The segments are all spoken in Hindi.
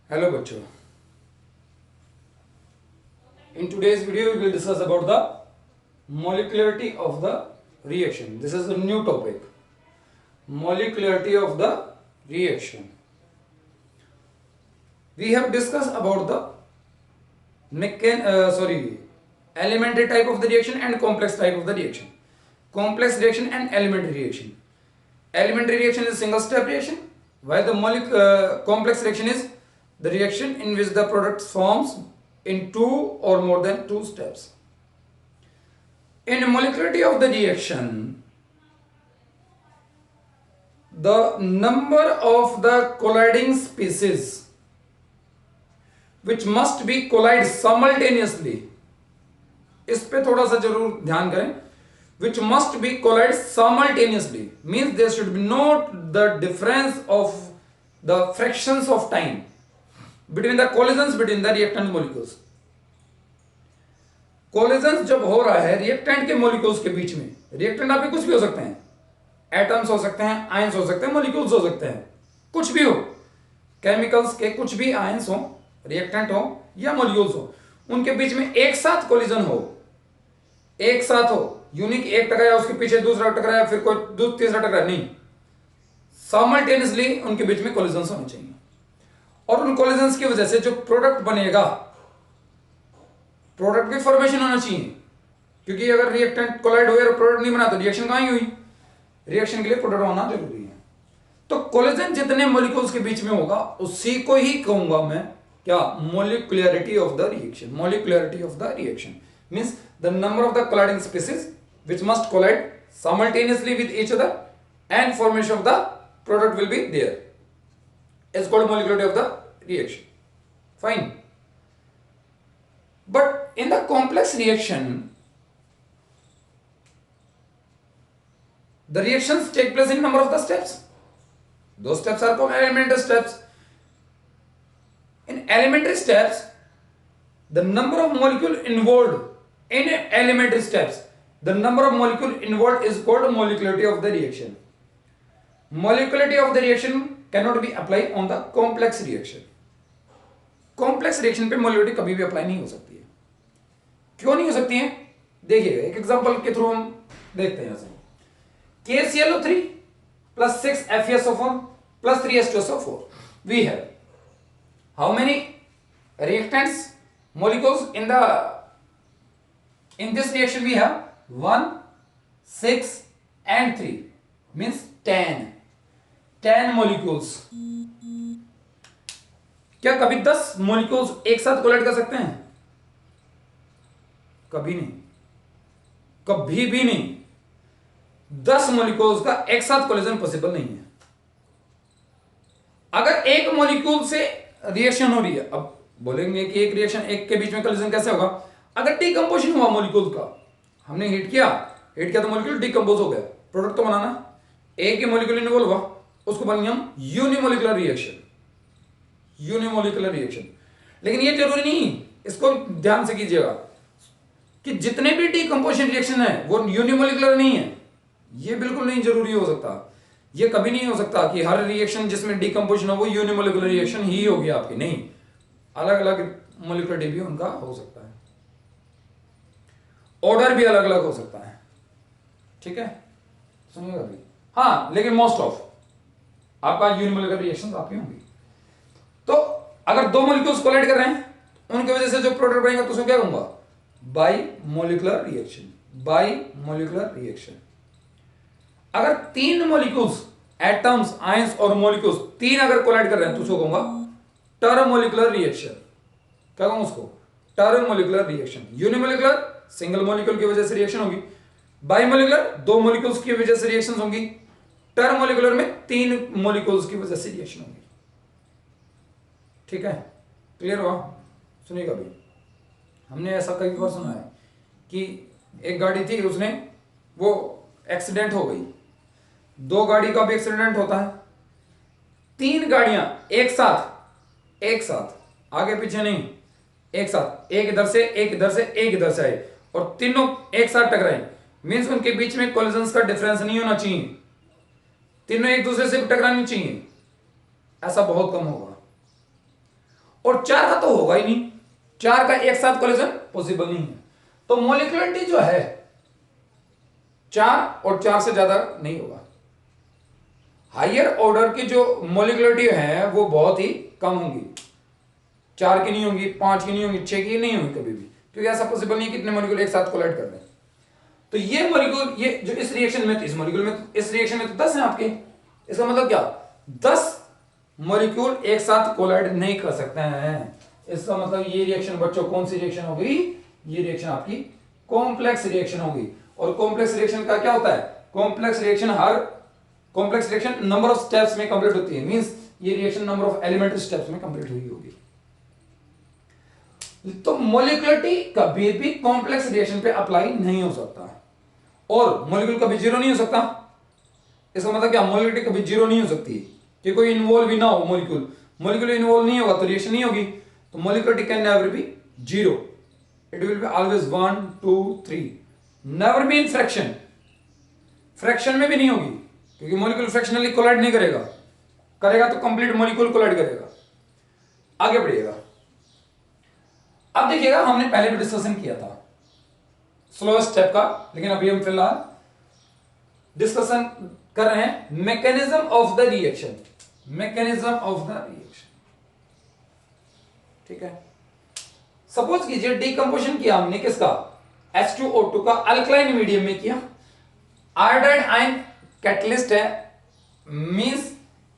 Hello बच्चों. In today's video we will discuss about the molecularity of the reaction. This is a new topic. Molecularity of the reaction. We have discussed about the elementary type of the reaction and complex type of the reaction. Complex reaction and elementary reaction. Elementary reaction is single step reaction, while the complex reaction is the reaction in which the product forms in two or more than two steps. In molecularity of the reaction, the number of the colliding species which must be collide simultaneously, इस पे थोड़ा सा जरूर ध्यान करें. Which must be collide simultaneously means there should be not the difference of the fractions of time between the collisions between the reactant molecules. Collisions जब हो रहा है रिएक्टेंट के मोलिक्यूल्स के बीच में, रिएक्टेंट आपके कुछ भी हो सकते हैं, एटम्स हो सकते हैं, आयंस हो सकते हैं, मोलिक्यूल्स हो सकते हैं, कुछ भी हो, केमिकल्स के कुछ भी आयंस हो, रिएक्टेंट हो या मोलिक्यूल्स हो, उनके बीच में एक साथ कोलिजन हो, एक साथ हो, यूनिक एक टकराया उसके पीछे दूसरा टकराया फिर कोई तीसरा टकराया, नहीं, साइमल्टेनियसली उनके बीच में कोलिजन्स होने चाहिए. और उन कोलिजन्स की वजह से जो प्रोडक्ट बनेगा, प्रोडक्ट की फॉर्मेशन होना चाहिए, क्योंकि अगर रिएक्टेंट कोलाइड हुए और प्रोडक्ट नहीं बना तो रिएक्शन कहां हुई. रिएक्शन के लिए प्रोडक्ट होना जरूरी है. तो कोलिजन जितने मॉलिक्यूल्स के बीच में होगा उसी को ही कहूंगा मैं क्या, molecularity of the reaction. Molecularity of the reaction means the number of the colliding species which must collide simultaneously with each other and formation of the product will be there is called molecularity of the reaction. Fine. But in the complex reaction, the reactions take place in number of the steps. Those steps are called elementary steps. In elementary steps, the number of molecule involved in elementary steps, the number of molecule involved is called molecularity of the reaction. Molecularity of the reaction cannot be applied on the complex reaction. Complex reaction पे molecularity कभी भी अप्लाई नहीं हो सकती है. क्यों नहीं हो सकती है? देखिए एक एग्जांपल के थ्रू हम देखते हैं. ऐसे KClO3 plus 6 FeSO4 plus 3 H2SO4, we have how many reactants molecules in this reaction? We have 1, 6 and 3 means 10 molecules. क्या कभी 10 molecules एक साथ कोलाइड कर सकते हैं? कभी नहीं, कभी भी नहीं. 10 molecules का एक साथ कोलिजन पॉसिबल नहीं है. अगर एक मॉलिक्यूल से रिएक्शन हो रही है, अब बोलेंगे कि एक रिएक्शन एक के बीच में कोलिजन कैसे होगा? अगर डिकम्पोजिशन हुआ मॉलिक्यूल का, हमने हीट किया तो मॉलिक्यूल डिकम्पोज हो गया, प्रोडक्ट तो बनाना, एक ही मॉलिक्यूल इन्वॉल्व हुआ, उसको बन गया हम यूनिमोलिकुलर रिएक्शन. Unimolecular reaction. लेकिन ये जरूरी नहीं, इसको ध्यान से कीजिएगा कि जितने भी डिकम्पोजिशन रिएक्शन है वो यूनिमोलिकुलर नहीं है. ये बिल्कुल नहीं जरूरी हो सकता. ये कभी नहीं हो सकता कि हर रिएक्शन जिसमें डिकम्पोजिशन हो वो यूनिमोलिकुलर रिएक्शन ही होगी आपकी. नहीं, अलग अलग मोलिकुलरिटी भी उनका हो सकता है, ऑर्डर भी अलग अलग हो सकता है. ठीक है, सुनिएगा भी. हाँ, लेकिन मोस्ट ऑफ आपका यूनिमोलिकुलर रिएक्शन आपकी होंगी. तो अगर दो मॉलिक्यूल्स कोलाइड कर रहे हैं उनकी वजह से जो प्रोडक्ट बनेगा तो उसको क्या कहूंगा? By molecular reaction. By molecular reaction. अगर तीन मॉलिक्यूल्स, एटम्स, आयंस और मॉलिक्यूल्स तीन अगर कोलाइड कर रहे हैं तो उसको कहूंगा टर्मोलिकुलर रिएक्शन. क्या कहूंगा उसको? टर्मोलिकुलर रिएक्शन. यूनिमोलिकुलर सिंगल मॉलिक्यूल की वजह से रिएक्शन होगी, बाइमोलिकुलर दो मॉलिक्यूल्स की वजह से रिएक्शंस होंगी, टर्मोलिकुलर में तीन मॉलिक्यूल्स की वजह से रिएक्शन होगी. ठीक है, क्लियर हुआ? सुनिएगा भी. हमने ऐसा कई बार सुना है कि एक गाड़ी थी, उसने वो एक्सीडेंट हो गई. दो गाड़ी का भी एक्सीडेंट होता है, तीन गाड़ियां एक साथ आगे पीछे नहीं, एक साथ, एक इधर से एक इधर से एक इधर से आए और तीनों एक साथ टकराए. मींस उनके बीच में कोलिजन्स का डिफरेंस नहीं होना चाहिए, तीनों एक दूसरे से टकरानी चाहिए, ऐसा बहुत कम होगा. और 4 का तो होगा ही नहीं, 4 का एक साथ कोलिजन पॉसिबल नहीं है। तो मोलिकुलरिटी जो है 4 और 4 से ज्यादा नहीं होगा। हायर ऑर्डर की जो मोलिकुलरिटी है वो बहुत ही कम होंगी, 4 की नहीं होंगी, 5 की नहीं होंगी, 6 की नहीं होंगी कभी भी, क्योंकि ऐसा पॉसिबल नहीं है कितने मॉलिक्यूल एक साथ कोलाइड कर रहे हैं। तो ये मॉलिक्यूल, ये जो इस रिएक्शन में, इस मॉलिक्यूल में, इस रिएक्शन में तो 10 है आपके, इसका मतलब क्या, 10 मॉलिक्यूल एक साथ कोलाइड नहीं कर सकते हैं। इसका मतलब ये रिएक्शन बच्चों कौन सी रिएक्शन होगी, ये रिएक्शन आपकी कॉम्प्लेक्स रिएक्शन होगी। और कॉम्प्लेक्स रिएक्शन का क्या होता है, complex reaction number of steps में कंप्लीट होती है, मींस ये reaction number of elementary steps में कंप्लीट हुई होगी। तो मोलिकुलरिटी कभी भी कॉम्प्लेक्स रिएक्शन पे अप्लाई नहीं हो सकता, और मोलिक्यूल कभी जीरो नहीं हो सकता। इसका मतलब क्या, मोलिकुलरिटी कभी जीरो नहीं हो सकती कि कोई इन्वॉल्व ही ना हो, मोलिक्यूल इन्वॉल्व नहीं होगा तो रिएक्शन नहीं होगी। तो molecularity can never be zero, it will be always 1 2 3, never be in fraction, fraction में भी नहीं होगी, क्योंकि मोलिक्यूल फ्रैक्शनली कोलाइड नहीं करेगा, करेगा तो कंप्लीट मोलिक्यूल कोलाइड करेगा। आगे बढ़िएगा, अब देखिएगा हमने पहले भी डिस्कशन किया था स्लो स्टेप का, लेकिन अभी हम फिलहाल डिस्कशन कर रहे हैं mechanism of the reaction, mechanism of the reaction. ठीक है, सपोज कीजिए डिकंपोजिशन किया हमने किसका, H2O2 का अल्कलाइन मीडियम में किया, आयोडाइड आयन कैटलिस्ट है, मींस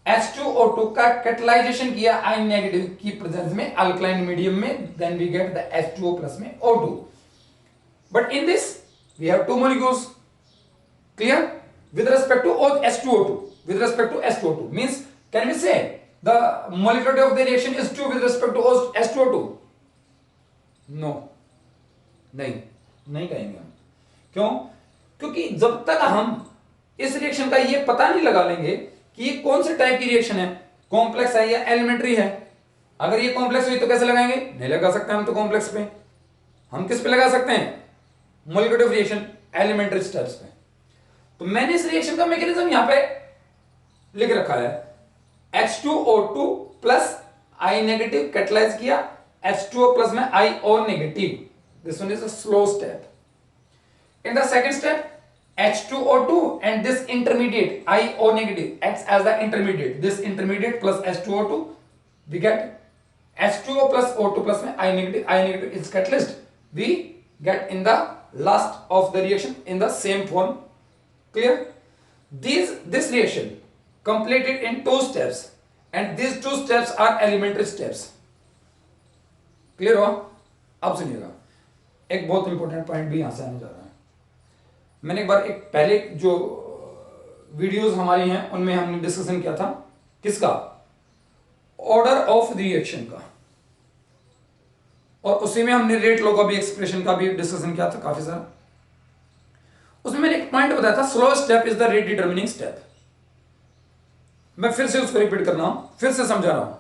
H2O2 का कैटलाइजेशन किया आयन नेगेटिव की प्रेजेंस में अल्कलाइन मीडियम में, then we get the H2O plus में O2, but in this we have two molecules, clear, with respect to H2O2, with respect to H2O2 means can we say the molecularity of the reaction is 2 with respect to H2O2? No, नहीं कहेंगे हम। क्यों? क्योंकि जब तक हम इस रिएक्शन का ये पता नहीं लगा लेंगे कि ये कौन से टाइप की रिएक्शन है, कॉम्प्लेक्स है या एलिमेंट्री है। अगर ये कॉम्प्लेक्स हुई तो कैसे लगाएंगे, नहीं लगा सकते हम तो कॉम्प्लेक्स पे, हम किस पे लगा सकते हैं, molecularity of reaction elementary steps पे। तो मैंने इस रिएक्शन का मैकेनिज्म यहां पे लिख रखा है, H2O2 plus I negative catalyse किया, H2O प्लस में IO negative, this one is a slow step. In the second step H2O2 and this intermediate IO negative acts as the intermediate, this intermediate plus H2O2 we get H2O plus O2 plus में I negative is catalyst, we get in the last of the reaction in the same form. Clear? This reaction completed in 2 steps and these 2 steps are elementary steps. Clear हुआ? अब सुनिएगा, एक बहुत इंपॉर्टेंट पॉइंट भी यहां से आने जा रहा है। मैंने एक बार एक पहले जो वीडियोस हमारी हैं उनमें हमने डिस्कशन किया था किसका, ऑर्डर ऑफ रिएक्शन का, और उसी में हमने रेट लॉ का भी, एक्सप्रेशन का भी डिस्कशन किया था काफी सारा। उसमें मैंने एक पॉइंट बताया था, slow step is the rate determining step. मैं फिर से उसको रिपीट कर रहा हूं, फिर से समझा रहा हूं।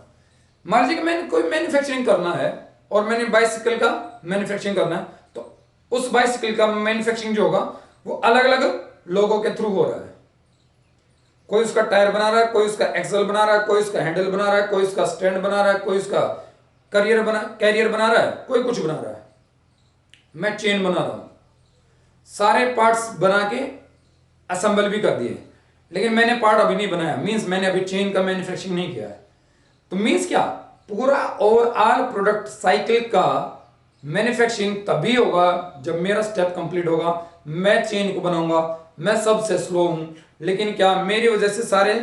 मान लीजिए कि मैंने कोई मैन्युफैक्चरिंग करना है और मैंने बाइसिकल का मैन्युफैक्चरिंग करना है, तो उस बाइसिकल का मैन्युफैक्चरिंग जो होगा वो अलग अलग लोगों के थ्रू हो रहा है। कोई उसका टायर बना रहा है, कोई उसका एक्सल बना रहा है, कोई उसका हैंडल बना रहा है, कोई उसका स्टैंड बना रहा है, कोई उसका कैरियर बना रहा है, कोई कुछ बना रहा है। मैं चेन बना रहा हूं, सारे पार्ट्स बना के असेंबल भी कर दिए, लेकिन मैंने पार्ट अभी नहीं बनाया, मींस मैंने अभी चेन का मैन्युफैक्चरिंग नहीं किया है। तो मींस क्या, पूरा ओवरऑल प्रोडक्ट साइकिल का मैन्युफैक्चरिंग तभी होगा जब मेरा स्टेप कंप्लीट होगा। मैं चेन को बनाऊंगा, मैं सबसे स्लो हूं, लेकिन क्या मेरी वजह से सारे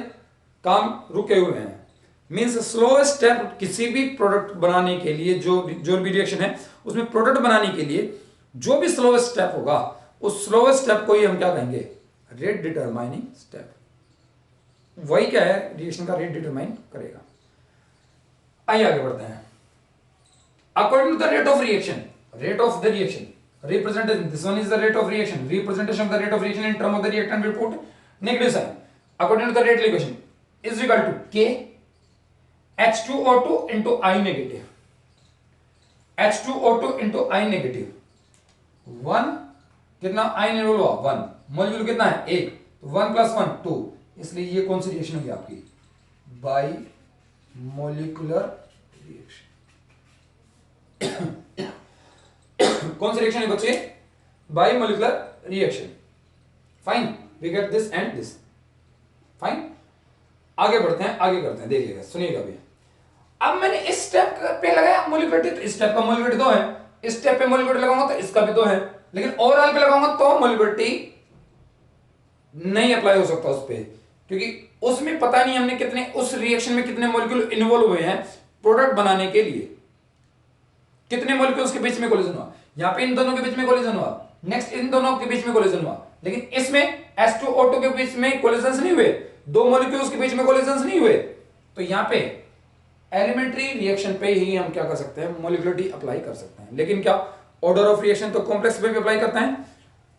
काम रुके हुए हैं। मींस स्लो स्टेप किसी भी प्रोडक्ट बनाने के लिए, जो भी रिएक्शन है उसमें प्रोडक्ट बनाने के लिए जो भी स्लो स्टेप होगा, उस स्लो स्टेप को ही हम क्या कहेंगे, रेट डिटरमाइनिंग स्टेप। वही क्या है, रिएक्शन का रेट डिटरमाइन करेगा। आइए आगे बढ़ते हैं। According to the rate of reaction, rate of the reaction representation, this one is the rate of reaction, representation of the rate of reaction in term of the reactant will put negative sign according to the rate equation is equal to K H2O2 into I negative, H2O2 into I negative 1, कितना I निकल हुआ 1, मॉलिक्यूल कितना है 1, तो 1 plus 1 2, इसलिए ये कौन सी रिएक्शन होगी आपकी, बाई मोलिकुलर रिएक्शन। कौन सी रिएक्शन है बच्चे? Bimolecular reaction. Fine, we get this and this. Fine, आगे बढ़ते हैं, आगे करते हैं, देखिएगा सुनिएगा भी। अब मैंने इस स्टेप पे लगाया मोलिकुलरिटी, तो इस स्टेप का मोलिकुलरिटी 2 है, इस स्टेप पे मोलिकुलरिटी लगाऊंगा तो इसका भी 2 है, लेकिन ओवरऑल पे लगाऊंगा तो मोलिकुलरिटी नहीं अप्लाई हो सकता उस पे, क्योंकि उसमें पता नहीं हमने कितने, उस रिएक्शन में कितने मॉलिक्यूल इन्वॉल्व हुए हैं प्रोडक्ट बनाने के लिए, कितने मॉलिक्यूल्स के बीच में कोलिजन हुआ। यहां पे इन दोनों के बीच में कोलिजन हुआ, नेक्स्ट इन दोनों के बीच में कोलिजन हुआ, लेकिन इसमें H2O2 के बीच में कोलिजन्स नहीं हुए, दो मॉलिक्यूल्स के बीच में कोलिजन्स नहीं हुए। तो यहां पे एलिमेंट्री रिएक्शन पे ही हम क्या कर सकते हैं, मोलिकुलरिटी अप्लाई कर सकते हैं। लेकिन क्या ऑर्डर ऑफ रिएक्शन तो कॉम्प्लेक्स पे भी अप्लाई करते हैं?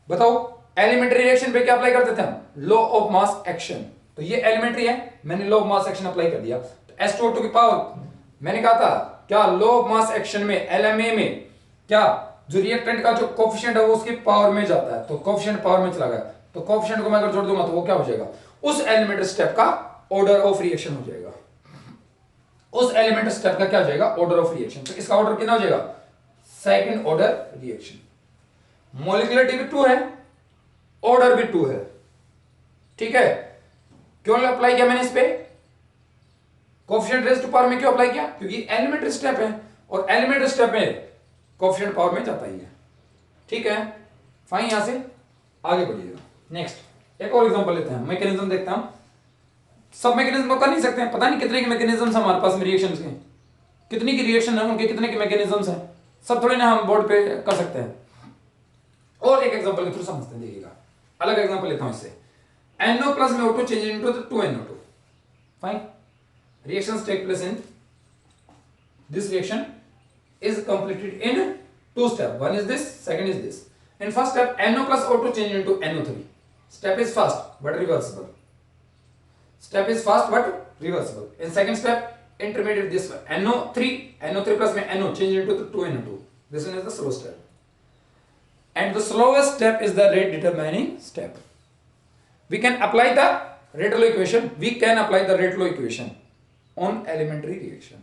बताओ, एलिमेंट्री रिएक्शन पे क्या अप्लाई करते थे हम? Law of mass action. तो ये एलिमेंट्री है, मैंने law of mass action apply कर दिया, तो H2O2 की पावर, मैंने कहा था क्या लॉ ऑफ मास एक्शन में LMA में क्या जो रिएक्टेंट का जो कोफिशिएंट है वो उसकी पावर में जाता है, तो कोफिशिएंट पावर में चला गया, तो कोफिशिएंट को मैं अगर जोड़ दूंगा तो वो क्या हो जाएगा, उस एलिमेंट्री स्टेप का ऑर्डर ऑफ रिएक्शन हो जाएगा, उस एलिमेंट स्टेप का क्या हो जाएगा, ऑर्डर ऑफ रिएक्शन। तो इसका ऑर्डर कितना हो जाएगा, सेकंड ऑर्डर रिएक्शन। मॉलिक्यूलरिटी भी 2 है, ऑर्डर भी 2 है, ठीक है। क्यों अप्लाई किया मैंने इस पे, कोफिशिएंट रेज़ टू पावर में क्यों अप्लाई किया, क्योंकि एलिमेंट्री स्टेप है और एलिमेंट्री स्टेप में कोफिशिएंट पावर में जाता ही है, ठीक है। फाइन, यहां से आगे बढ़िएगा। नेक्स्ट एक और एग्जांपल लेते हैं, मैकेनिज्म देखते हैं हम। सब मैकेनिज्म कर नहीं सकते हैं, पता नहीं कितने के मैकेनिज्म्स हमारे पास में रिएक्शंस के, कितनी की रिएक्शन है उनके, कितने के मैकेनिज्म्स हैं, सब थोड़ी ना हम बोर्ड पे कर सकते हैं। और एक एग्जांपल के थ्रू समझते हैं, देखिएगा। अलग एग्जांपल लेता हूं इससे, NO प्लस में O2 change into 2NO2। Fine, reactions take place in this reaction is completed in 2 steps. One is this, second is this. In first step, NO plus O2 change into NO3. Step is fast but reversible. Step is fast but reversible. In second step, intermediate this one, NO3 plus में NO change into 2NO2. This one is the slow step. And the slowest step is the rate determining step. We can apply the rate law equation. We can apply the rate law equation on elementary reaction,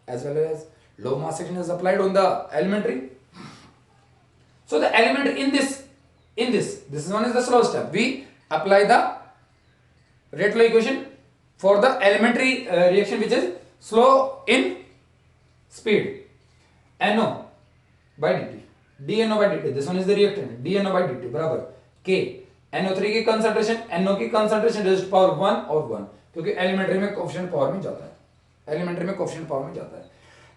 as well as low mass action is applied on the elementary. So the elementary in this one is the slow step. We apply the rate law equation for the elementary reaction which is slow in speed. NO by dt, dNO by dt. This one is the reactant, dNO by dt बराबर K, NO3 की कंसंट्रेशन, NO की कंसंट्रेशन रेज़ टू पावर 1 और 1, क्योंकि एलिमेंट्री में कोफिशिएंट पावर में जाता है, एलिमेंट्री में कोफिशिएंट पावर में जाता है।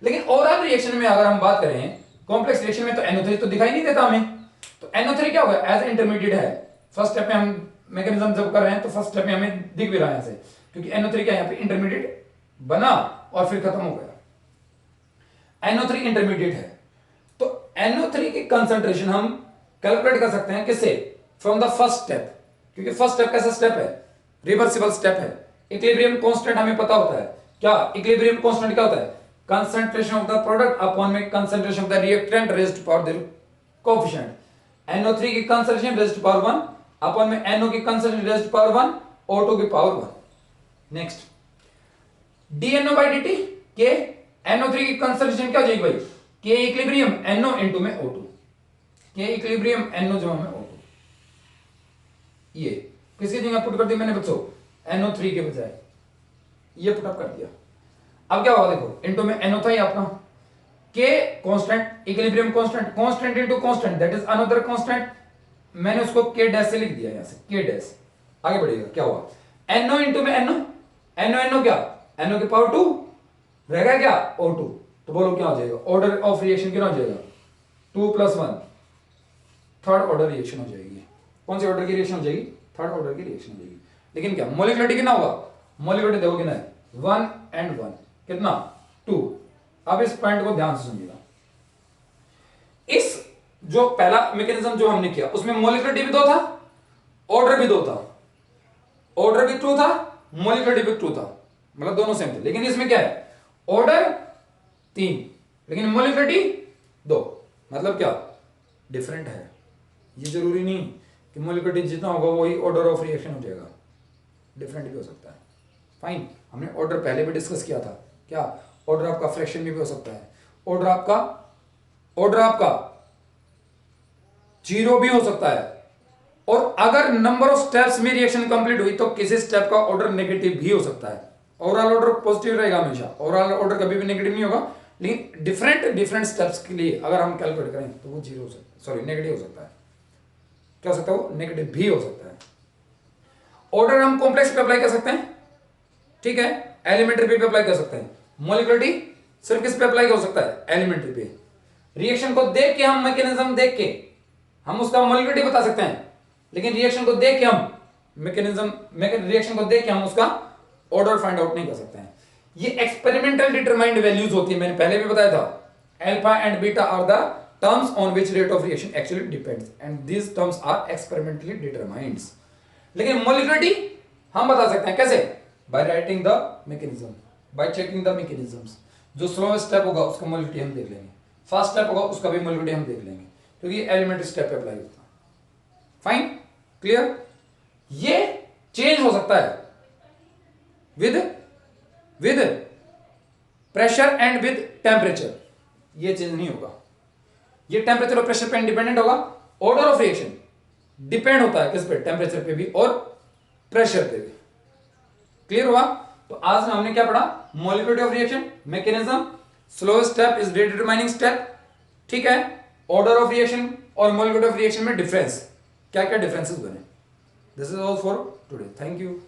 लेकिन ओवरऑल रिएक्शन में अगर हम बात करें, कॉम्प्लेक्स रिएक्शन में तो NO3 तो दिखाई नहीं देता हमें, तो NO3 क्या होगा, एज इंटरमीडिएट है। फर्स्ट स्टेप में हम मैकेनिज्म जब कर रहे हैं तो फर्स्ट स्टेप में हमें दिख भी रहा है ऐसे, क्योंकि NO3 क्या यहाँ पे इंटरमीडिएट बना और फिर खत्म हो गया, NO3 इंटरमीडिएट है। तो NO3 की कंसंट्रेशन हम कैलकुलेट कर सकते हैं किससे, फ्रॉम द फर्स्ट स्टेप, क्योंकि फर्स्ट स्टेप कैसा स्टेप है, रिवर्सिबल स्टेप है। इक्विलिब्रियम कांस्टेंट हमें पता होता है, क्या इक्विलिब्रियम कांस्टेंट क्या होता है, concentration of the product upon में concentration of the reactant raised to power their coefficient. NO3 की concentration raised to power 1 upon में NO की concentration raised to power 1, O2 की power 1। Next dNO by dt, K, NO3 की कंसंट्रेशन क्या हो जाएगी भाई, K इक्विलिब्रियम NO इनटू में O2, K इक्विलिब्रियम NO जो में O2। ये किसकी जगह पुट कर दी मैंने बच्चों, NO3 के बजाय ये पुट अप कर दिया। अब क्या होगा देखो, इनटू में NO था ही आपका, K constant, equilibrium constant, constant into constant, that is another constant, मैंने उसको K डैश से लिख दिया यहां से, K डैश। आगे बढ़िएगा, क्या हुआ, NO इनटू में NO क्या, NO की पावर 2 रहेगा क्या, O2, तो बोलो क्या हो जाएगा, ऑर्डर ऑफ रिएक्शन कितना हो जाएगा, 2 + 1, थर्ड ऑर्डर रिएक्शन हो जाएगी। कौन से ऑर्डर की रिएक्शन हो जाएगी, थर्ड ऑर्डर की रिएक्शन हो जाएगी। लेकिन क्या मोलिकुलरिटी कितना होगा, मोलिकुलरिटी देखो कितना है, 1 and 1 कितना 2। अब इस पॉइंट को ध्यान से सुनिएगा, इस जो पहला मैकेनिज्म जो हमने किया उसमें मोलिकुलरिटी भी 2 था, ऑर्डर भी 2 था, ऑर्डर भी 2 था, मोलिकुलरिटी भी 2 था, मतलब दोनों सेम थे। लेकिन इसमें क्या है, ऑर्डर 3 लेकिन मोलिकुलरिटी 2, मतलब क्या डिफरेंट है। ये जरूरी नहीं कि मोलिकुलरिटी जितना होगा वही ऑर्डर ऑफ रिएक्शन हो जाएगा, डिफरेंट भी हो सकता है। फाइन, हमने ऑर्डर पहले भी डिस्कस किया था, क्या ऑर्डर आपका फ्रैक्शन में भी हो सकता है, ऑर्डर आपका ऑर्डर आपका 0 भी हो सकता है, और अगर नंबर ऑफ स्टेप्स में रिएक्शन कंप्लीट हुई तो किसी स्टेप का ऑर्डर नेगेटिव भी हो सकता है। ओवरऑल ऑर्डर पॉजिटिव रहेगा हमेशा, ओवरऑल ऑर्डर कभी भी नेगेटिव नहीं होगा, लेकिन डिफरेंट स्टेप्स के लिए अगर हम कैलकुलेट करें तो वो 0 हो सकता है, सॉरी नेगेटिव हो सकता है। क्या हो सकता है? वो नेगेटिव भी हो सकता है। ऑर्डर हम कॉम्प्लेक्स पे अप्लाई कर सकते हैं, ठीक है, एलिमेंट्री पे अप्लाई कर सकते हैं। मॉलिक्युलरिटी सिर्फ किस पे अप्लाई हो सकता है? एलिमेंट्री पे। रिएक्शन को देख के हम मैकेनिज्म देख के हम उसका मॉलिक्युलरिटी बता सकते हैं, लेकिन रिएक्शन को देख के हम रिएक्शन को देख के हम उसका ऑर्डर फाइंड आउट नहीं कर सकते हैं। ये एक्सपेरिमेंटल डिटरमाइंड वैल्यूज होती है, मैंने पहले भी बताया था। Alpha and beta are the terms on which rate of reaction actually depends and these terms are experimentally determined. लेकिन मॉलिक्युलरिटी हम बता सकते हैं कैसे? By writing the mechanism, by checking the mechanisms. जो स्लो स्टेप होगा उसका मॉलिक्युलरिटी हम देख लेंगे, फास्ट स्टेप होगा उसका भी मॉलिक्युलरिटी हम देख लेंगे, क्योंकि एलिमेंट्री स्टेप पे अप्लाई होता है। Fine, clear? ये चेंज हो सकता है with pressure and with temperature, ये चेंज नहीं होगा। ये टेम्परेचर और प्रेशर पे इंडिपेंडेंट होगा। ऑर्डर ऑफ रिएक्शन डिपेंड होता है किस पे? टेम्परेचर पे भी और प्रेशर पे भी। क्लियर हुआ? तो आज हमने क्या पढ़ा? Molecularity of reaction, mechanism, slow step is determining step, ठीक है, ऑर्डर ऑफ रिएक्शन और मॉलिक्युलरिटी ऑफ रिएक्शन में डिफरेंस, क्या क्या डिफरेंसेस बने। This is all for today, thank you.